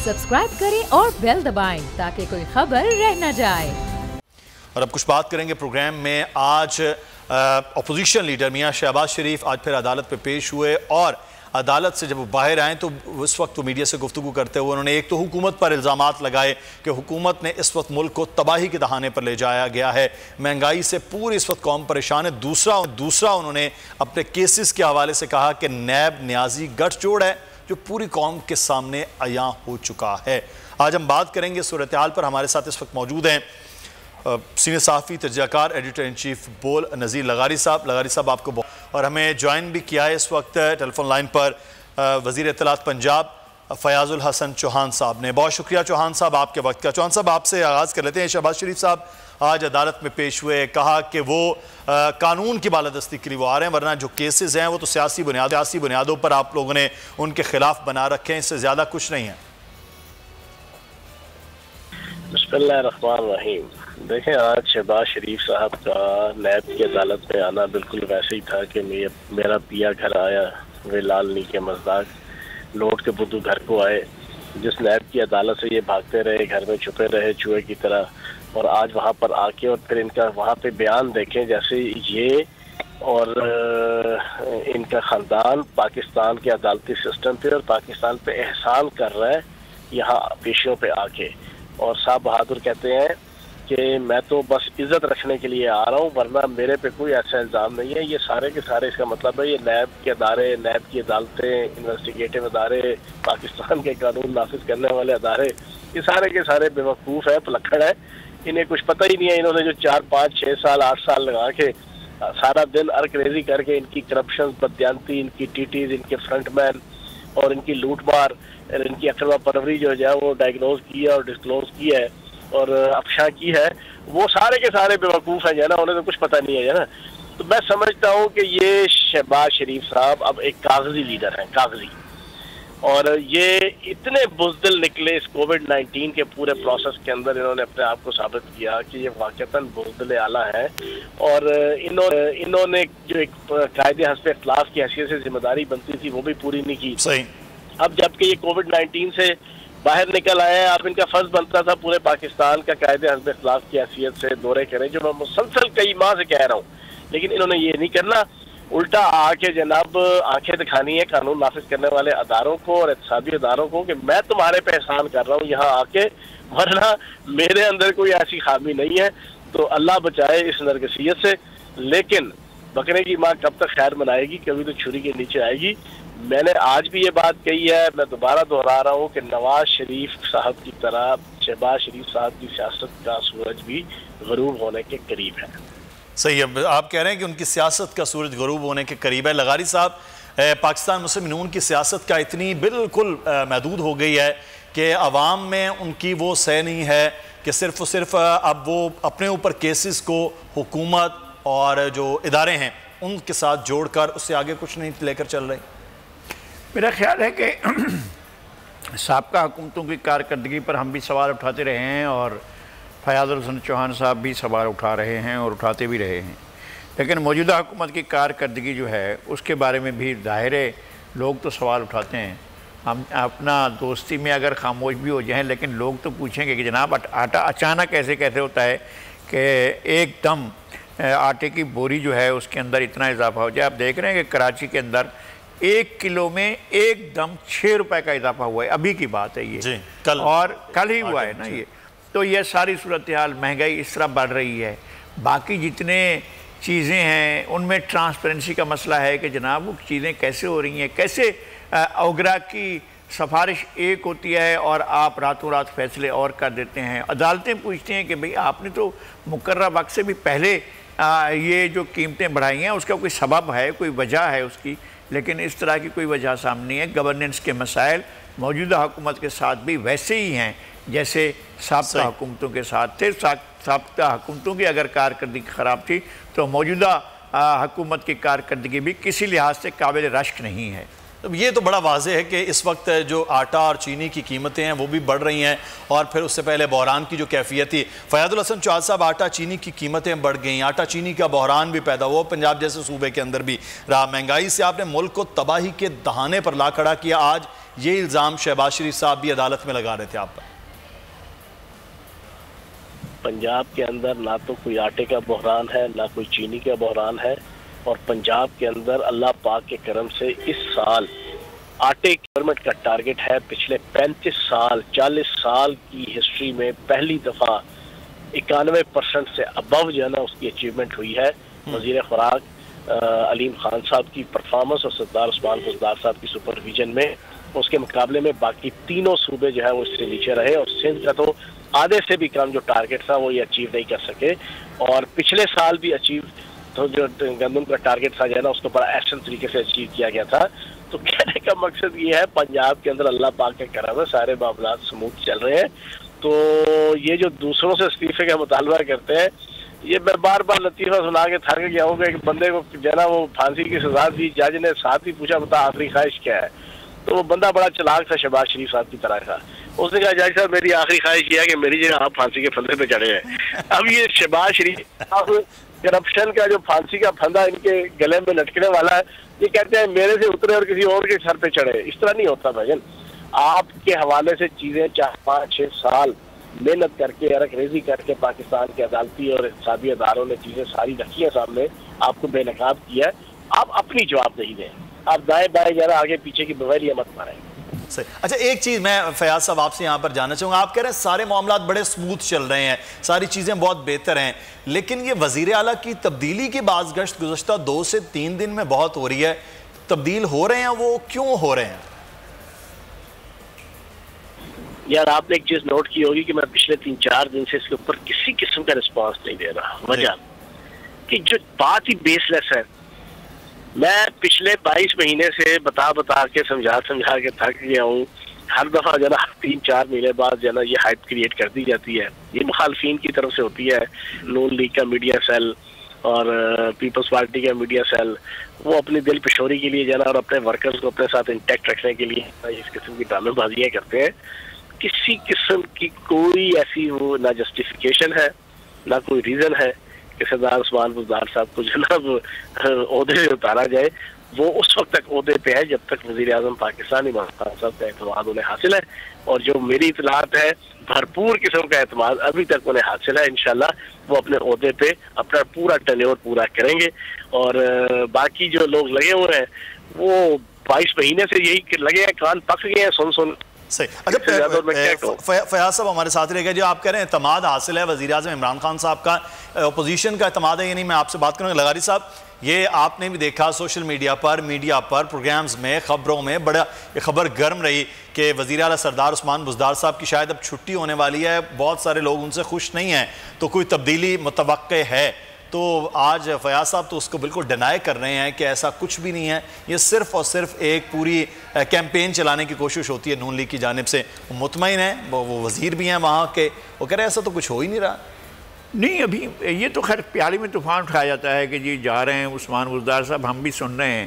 Subscribe करें और bell दबाएं ताकि कोई खबर रह न जाए। और अब कुछ बात करेंगे प्रोग्राम में। आज अपोजिशन लीडर मियां शहबाज शरीफ आज फिर अदालत पे पेश हुए और अदालत से जब वो बाहर आए तो उस वक्त वो मीडिया से गुफ्तगू करते हुए उन्होंने एक तो हुकूमत पर इल्ज़ामात लगाए कि हुकूमत ने इस वक्त मुल्क को तबाही के दहाने पर ले जाया गया है, महंगाई से पूरी इस वक्त कौम परेशान है। दूसरा उन्होंने अपने केसेस के हवाले से कहा कि नैब न्याजी गठजोड़ है जो पूरी कौम के सामने अयां हो चुका है। आज हम बात करेंगे सूरत हाल पर। हमारे साथ इस वक्त मौजूद हैं सीनियर सहाफ़ी तजज़ियाकार एडिटर इन चीफ बोल नज़ीर लगारी साहब आपको और हमें ज्वाइन भी किया है इस वक्त टेलीफोन लाइन पर वज़ीर इत्तलात पंजाब फयाजुल हसन चौहान साहब ने। बहुत शुक्रिया चौहान साहब आपके वक्त का। चौहान साहब आपसे आगाज़ कर लेते हैं। शहबाज शरीफ साहब आज अदालत में पेश हुए, कहा कि वो कानून की बालादस्ती के लिए वो आ रहे हैं, वरना जो केसेस हैं वो तो सियासी बुनियादों पर आप लोगों ने उनके खिलाफ बना रखे हैं, इससे ज़्यादा कुछ नहीं है। बिस्मिल्लाहिर्रहमानिर्रहीम। देखें, आज शहबाज शरीफ साहब का नैब की अदालत में आना बिल्कुल वैसे ही था कि मेरा पिया घर आया वे लाल नी के मज़दाक, लौट के बुद्धू घर को आए। जिस नैब की अदालत से ये भागते रहे, घर में छुपे रहे चूहे की तरह, और आज वहाँ पर आके और फिर इनका वहाँ पे बयान देखें जैसे ये और इनका ख़ानदान पाकिस्तान के अदालती सिस्टम पे और पाकिस्तान पे एहसान कर रहा है यहाँ पेशियों पे आके। और साहब बहादुर कहते हैं कि मैं तो बस इज्जत रखने के लिए आ रहा हूँ, वरना मेरे पे कोई ऐसा इल्ज़ाम नहीं है। ये सारे के सारे, इसका मतलब है ये नैब के अदारे, नैब की अदालतें, इन्वेस्टिगेटिव अदारे, पाकिस्तान के कानून नाफिज करने वाले अदारे, ये सारे के सारे बेवकूफ़ है, पलक्कड़ है। इन्हें कुछ पता ही नहीं है। इन्होंने जो 4, 5, 6 साल 8 साल लगा के सारा दिन अर्करेजी करके इनकी करप्शन, बदयांती, इनकी टीटीज, इनके फ्रंटमैन और इनकी लूट मार और इनकी अकरवा परवरी जो है वो डायग्नोज की है और डिस्क्लोज की है और अफशा की है, वो सारे के सारे बेवकूफ़ हैं जो है ना, उन्हें तो कुछ पता नहीं है ना। तो मैं समझता हूँ कि ये शहबाज शरीफ साहब अब एक कागजी लीडर हैं, कागजी। और ये इतने बुज़दिल निकले इस कोविड-19 के पूरे प्रोसेस के अंदर, इन्होंने अपने आप को साबित किया कि ये वाक़तन बुज़दिल आला है। और इन्होंने जो एक कायदे हस्ब इख्तिलाफ की हैसियत से जिम्मेदारी बनती थी वो भी पूरी नहीं की। सही। अब जबकि ये कोविड-19 से बाहर निकल आए हैं, अब इनका फर्ज बनता था पूरे पाकिस्तान का कायदे हस्ब इख्तिलाफ की हैसियत से दौरे करें, जो मैं मुसलसल कई माह से कह रहा हूँ। लेकिन इन्होंने ये नहीं करना, उल्टा आके जनाब आंखें दिखानी है कानून नाफिज करने वाले अदारों को और इत्तेसादी अदारों को कि मैं तुम्हारे पे एहसान कर रहा हूँ यहाँ आके, वरना मेरे अंदर कोई ऐसी खामी नहीं है। तो अल्लाह बचाए इस नरगसियत से। लेकिन बकरे की माँ कब तक खैर मनाएगी, कभी तो छुरी के नीचे आएगी। मैंने आज भी ये बात कही है, मैं दोबारा दोहरा रहा हूँ कि नवाज शरीफ साहब की तरह शहबाज शरीफ साहब की सियासत का सूरज भी गरूब होने के करीब है। सही है, आप कह रहे हैं कि उनकी सियासत का सूरज गरूब होने के करीब है। लगारी साहब, पाकिस्तान मुस्लिम नून की सियासत का इतनी बिल्कुल महदूद हो गई है कि अवाम में उनकी वो सह नहीं है कि सिर्फ और सिर्फ अब वो अपने ऊपर केसेस को हुकूमत और जो इदारे हैं उनके साथ जोड़कर उससे आगे कुछ नहीं लेकर चल रहे। मेरा ख्याल है कि साबका हुकूमतों की कारकर्दगी पर हम भी सवाल उठाते रहे हैं और फयाजुल हसन चौहान साहब भी सवाल उठा रहे हैं और उठाते भी रहे हैं। लेकिन मौजूदा हुकूमत की कारकर्दगी जो है उसके बारे में भी ज़ाहिर है लोग तो सवाल उठाते हैं। हम अपना दोस्ती में अगर खामोश भी हो जाएं, लेकिन लोग तो पूछेंगे कि जनाब आटा अचानक कैसे होता है कि एकदम आटे की बोरी जो है उसके अंदर इतना इजाफा हो जाए। आप देख रहे हैं कि कराची के अंदर 1 किलो में एकदम 6 रुपए का इजाफा हुआ है। अभी की बात है ये जी, कल ही हुआ है ना ये। तो ये सारी सूरत हाल, महंगाई इस तरह बढ़ रही है। बाकी जितने चीज़ें हैं उनमें ट्रांसपेरेंसी का मसला है कि जनाब वो चीज़ें कैसे हो रही हैं, कैसे ओगरा की सिफारिश एक होती है और आप रातों रात फैसले और कर देते हैं। अदालतें पूछती हैं कि भाई आपने तो मुकर्रर वक्त से भी पहले ये जो कीमतें बढ़ाई हैं उसका कोई सबब है, कोई वजह है उसकी, लेकिन इस तरह की कोई वजह सामने नहीं है। गवर्नेंस के मसाइल मौजूदा हुकूमत के साथ भी वैसे ही हैं जैसे साबका हुकूमतों के साथ थे। साबका हुकूमतों की अगर कारकर्दगी ख़राब थी तो मौजूदा हुकूमत की कारकर्दगी भी किसी लिहाज से काबिल रश्क नहीं है। یہ تو بڑا واضح ہے کہ اس وقت جو آٹا اور چینی کی قیمتیں ہیں وہ بھی بڑھ رہی ہیں، اور پھر اس سے پہلے بحران کی جو کیفیت تھی. فیاض الحسن چوہاد صاحب، آٹا چینی کی قیمتیں بڑھ گئیں، آٹا چینی کا بحران بھی پیدا ہوا، پنجاب جیسے صوبے کے اندر بھی رہا. مہنگائی سے آپ نے ملک کو تباہی کے دہانے پر لا کھڑا کیا. آج یہ الزام شہباز شریف صاحب بھی عدالت میں لگا رہے تھے آپ پر. پنجاب کے اندر نہ تو کوئی آٹے کا بحران ہے، نہ کوئی چینی کا بحران ہے، اور پنجاب کے اندر اللہ پاک کے کرم سے اس سال آٹے گورنمنٹ کا ٹارگٹ ہے. پچھلے 35 سال 40 سال کی ہسٹری میں پہلی دفعہ 91% سے ابو جو ہے نا اس کی اچیومنٹ ہوئی ہے. وزیر خوراک علیم خان صاحب کی پرفارمنس اور سردار عثمان بزدار صاحب کی سپرویژن میں اس کے مقابلے میں باقی تینوں صوبے جو ہے وہ اس سے نیچے رہے، اور سندھ کا تو آدھے سے بھی کم جو ٹارگٹ تھا وہ یہ اچیو نہیں کر سکے. اور پچھلے سال بھی اچیو تو جو گندم کا ٹارگٹ تھا جو ہے نا اس کو بڑا ایکشن طریقے سے اچیو کیا گیا تھا. تو کہنے کا مقصد یہ ہے پنجاب کے اندر اللہ پاک کا کرم ہے، سارے معاملات سموتھ چل رہے ہیں. تو یہ جو دوسروں سے استعفے کا مطالبہ کرتے ہیں، یہ میں بار بار لطیفہ سنا کے تھک گیا ہوں کہ ایک بندے کو جو ہے نا وہ پھانسی کی سزا دی، جج نے ساتھ ہی پوچھا بتا آخری خواہش کیا ہے. تو وہ بندہ بڑا چلاک تھا، شہباز شریف صاحب کی طرح تھا. اس نے کہا جج صاحب میری آخری خواہش یہ ہے کہ میری جگہ آپ پھانسی کے پھندے پہ چڑھے ہیں. اب یہ شہباز شریف کرپشن کا جو پھانسی کا پھندا ان کے گلے میں لٹکنے والا ہے، یہ کہتے ہیں میرے سے اترے اور کسی اور کے سر پہ چڑھے. اس طرح نہیں ہوتا بھائی. آپ کے حوالے سے چیزیں 4-5-6 سال محنت کر کے عرق ریزی کر کے پاکستان کے عدالتی اور اقتصادی اداروں نے چیزیں ساری رکھی ہیں سامنے، آپ کو بے نقاب کیا ہے. آپ اپنی جواب نہیں دیں، آپ دائیں بائیں ذرا آگے پیچھے کی بغیر مت ماریں. اچھا ایک چیز میں فیاض صاحب آپ سے یہاں پر جاننا چاہوں گا. آپ کہہ رہے ہیں سارے معاملات بڑے سموتھ چل رہے ہیں، ساری چیزیں بہت بہتر ہیں، لیکن یہ وزیر اعلیٰ کی تبدیلی کی باز گشت گزشتہ 2 سے 3 دن میں بہت ہو رہی ہے. تبدیل ہو رہے ہیں، وہ کیوں ہو رہے ہیں؟ یار آپ نے ایک چیز نوٹ کی ہوگی کہ میں پچھلے 3-4 دن سے اس کے اوپر کسی قسم کا رسپانس نہیں دے رہا. وجہ کہ جو بات ہی بیس لیس ہے. میں پچھلے 22 مہینے سے بتا کے سمجھا کے تھک گیا ہوں. ہر دفعہ جو نا 3-4 مہینے بعد جو نا یہ ہائپ کریٹ کر دی جاتی ہے. یہ مخالفین کی طرف سے ہوتی ہے. نون لیگ کا میڈیا سیل اور پیپلز پارٹی کا میڈیا سیل وہ اپنی دل پشوری کے لیے جو نا اور اپنے ورکرز کو اپنے ساتھ انٹیکٹ رکھنے کے لیے اس قسم کی ڈرامے بازیاں کرتے ہیں. کسی قسم کی کوئی ایسی وہ نہ جسٹیفیکیشن ہے نہ کوئی ریزن ہے کہ سردار عثمان بزدار صاحب کو جناب عہدے سے اتارا جائے. وہ اس وقت تک عہدے پہ ہے جب تک وزیر اعظم پاکستان عمران خان صاحب کا اعتماد انہیں حاصل ہے، اور جو میری اطلاعات ہے بھرپور قسم کا اعتماد ابھی تک انہیں حاصل ہے. انشاءاللہ وہ اپنے عہدے پہ اپنا پورا ٹینیور پورا کریں گے. اور باقی جو لوگ لگے ہوئے ہیں وہ 22 مہینے سے یہی لگے ہیں، کان پک گئے ہیں سن. صحیح. اچھا فیاض صاحب ہمارے ساتھ رہ گئے. جو آپ کہہ رہے ہیں اعتماد حاصل ہے وزیر اعظم عمران خان صاحب کا، اپوزیشن کا اعتماد ہے، یعنی میں آپ سے بات کروں گا لغاری صاحب، یہ آپ نے بھی دیکھا سوشل میڈیا پر پروگرامز میں خبروں میں بڑا خبر گرم رہی کہ وزیر اعلیٰ سردار عثمان بزدار صاحب کی شاید اب چھٹی ہونے والی ہے. بہت سارے لوگ ان سے خوش نہیں ہیں، تو کوئی تبدیلی متوقع ہے. تو آج فیاض صاحب تو اس کو بالکل ڈینائی کر رہے ہیں کہ ایسا کچھ بھی نہیں ہے، یہ صرف اور صرف ایک پوری کیمپین چلانے کی کوشش ہوتی ہے نون لیگ کی جانب سے. وہ مطمئن ہیں، وہ وزیر بھی ہیں وہاں کے، وہ کہہ رہے ہیں ایسا تو کچھ ہو ہی نہیں رہا. نہیں ابھی یہ تو خیر پیالی میں طوفان اٹھایا جاتا ہے کہ جی جا رہے ہیں عثمان بزدار صاحب، ہم بھی سن رہے ہیں.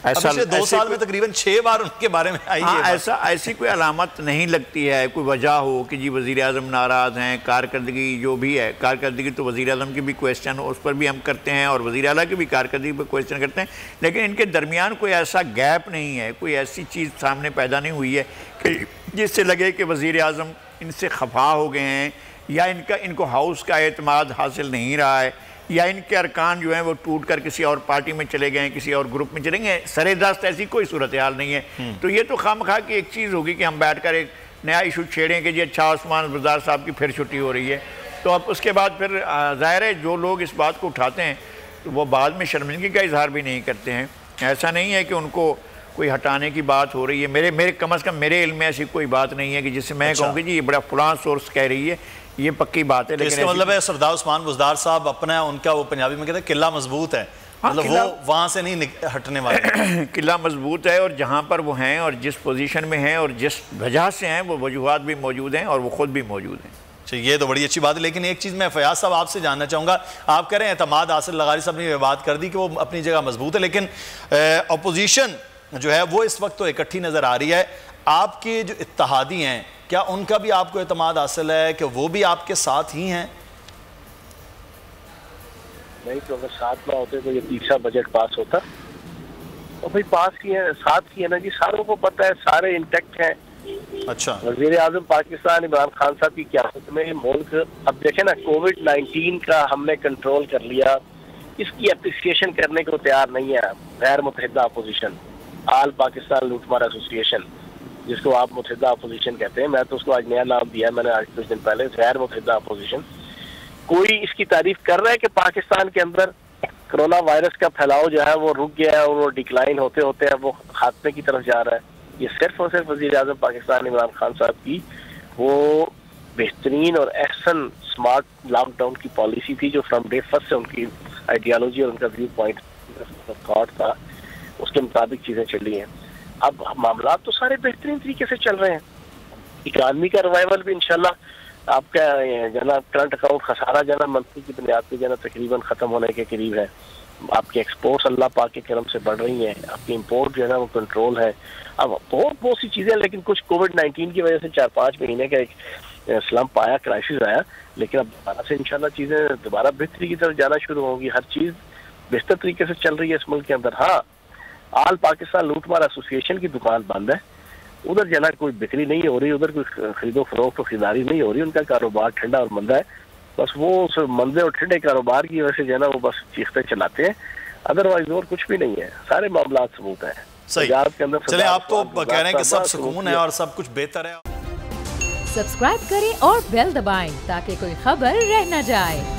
پچھلے 2 سال میں تقریباً 6 بار ان کے بارے میں آئی ہے. ایسی کوئی علامت نہیں لگتی ہے، کوئی وجہ ہو کہ جی وزیر اعظم ناراض ہیں. کارکردگی جو بھی ہے، کارکردگی تو وزیر اعظم کی بھی کویسچن اس پر بھی ہم کرتے ہیں اور وزیر اعلیٰ کی بھی کارکردگی پر کویسچن کرتے ہیں، لیکن ان کے درمیان کوئی ایسا گیپ نہیں ہے، کوئی ایسی چیز سامنے پیدا نہیں ہوئی ہے کہ جس سے لگے کہ وزیر اعظم ان سے خفا ہو گئے ہیں یا ان کو ہاؤس کا اعتماد حاصل نہیں رہا ہے یا ان کے ارکان جو ہیں وہ ٹوٹ کر کسی اور پارٹی میں چلے گئے ہیں، کسی اور گروپ میں چلیں گے. سر دست ایسی کوئی صورتحال نہیں ہے. تو یہ تو خواہ کی ایک چیز ہوگی کہ ہم بیٹھ کر ایک نیا ایشو چھیڑیں کہ جی اچھا عثمان بزدار صاحب کی پھر چھٹی ہو رہی ہے. تو اب اس کے بعد پھر ظاہر ہے جو لوگ اس بات کو اٹھاتے ہیں تو وہ بعد میں شرمندگی کا اظہار بھی نہیں کرتے ہیں. ایسا نہیں ہے کہ ان کو کوئی ہٹانے کی بات ہو رہی ہے. میرے کم از کم میرے علم میں ایسی کوئی بات نہیں ہے کہ جس سے میں کہوں کہ جی یہ بڑا فلاں سورس کہہ رہی ہے. یہ پکی بات ہے. لیکن اس کا مطلب ہے سردار عثمان بزدار صاحب اپنا ان کا وہ پنجابی میں کہتے ہیں قلعہ مضبوط ہے، مطلب وہ وہاں سے نہیں ہٹنے والے. قلعہ مضبوط ہے اور جہاں پر وہ ہیں اور جس پوزیشن میں ہیں اور جس وجہ سے ہیں وہ وجوہات بھی موجود ہیں اور وہ خود بھی موجود ہیں. یہ تو بڑی اچھی بات ہے. لیکن ایک چیز میں فیاض صاحب آپ سے جاننا چاہوں گا، آپ کہہ رہے ہیں اعتماد حاصل. لغاری صاحب نے یہ بات کر دی کہ وہ اپنی جگہ مضبوط ہے، لیکن اپوزیشن जो है वो इस वक्त तो इकट्ठी नज़र आ रही है। आपके जो इत्तेहादी हैं, क्या उनका भी आपको एतमाद हासिल है कि वो भी आपके साथ ही हैं? नहीं तो अगर साथ ना होते तो ये तीसरा बजट पास होता। तो भाई पास किए हैं, साथ किए ना जी, सारों को पता है, सारे इंटेक्ट हैं। अच्छा, वज़ीर आज़म पाकिस्तान इमरान खान साहब की क़यादत में मुल्क, अब देखें ना, कोविड-19 का हमने कंट्रोल कर लिया, इसकी एप्रिसिएशन करने को तैयार नहीं है गैर मुतहिदा अपोजिशन, आल पाकिस्तान लूटमार एसोसिएशन, जिसको आप मुतहिदा अपोजिशन कहते हैं। मैं तो उसको आज नया नाम दिया, मैंने आज कुछ दिन पहले, गैर मुतहिदा अपोजिशन। कोई इसकी तारीफ कर रहा है कि पाकिस्तान के अंदर कोरोना वायरस का फैलाव जो है वो रुक गया है और वो डिक्लाइन होते होते है वो खात्मे की तरफ जा रहा है? ये सिर्फ और सिर्फ वज़ीर आज़म पाकिस्तान इमरान खान साहब की वो बेहतरीन और एक्शन स्मार्ट लॉकडाउन की पॉलिसी थी, जो फ्रॉम डे फर्स्ट से उनकी आइडियालॉजी और उनका व्यू पॉइंट थॉट था, उसके मुताबिक चीज़ें चली हैं। अब मामला तो सारे बेहतरीन तरीके से चल रहे हैं। इकानमी का रिवाइवल भी इंशाल्लाह आपका जना करंट अकाउंट खसारा जना मंथली की बुनियाद पे जना तकरीबन ख़त्म होने के करीब है। आपकी एक्सपोर्ट्स अल्लाह पाक के करम से बढ़ रही हैं, आपकी इंपोर्ट जो है ना वो कंट्रोल है। अब बहुत सी चीज़ें, लेकिन कुछ कोविड-19 की वजह से 4-5 महीने का एक स्लम्प आया, क्राइसिस आया, लेकिन अब दोबारा से इंशाल्लाह चीज़ें दोबारा बेहतरी की तरफ जाना शुरू होंगी। हर चीज़ बेहतर तरीके से चल रही है इस मुल्क के अंदर। हाँ, आल पाकिस्तान लूटमार एसोसिएशन की दुकान बंद है, उधर जना कोई बिक्री नहीं हो रही, उधर कोई खरीदो फरोख्त और खरीदारी नहीं हो रही, उनका कारोबार ठंडा और मंदा है। बस वो उस मंदे और ठंडे कारोबार की वजह से जो है ना वो बस चीखते चलाते हैं, अदरवाइज और कुछ भी नहीं है, सारे मामला सबूत है। सही के अंदर चले, आप तो कह रहे हैं कि सब सुकून है और सब कुछ बेहतर है। सब्सक्राइब करें और बेल दबाएं ताकि कोई खबर रह न जाए।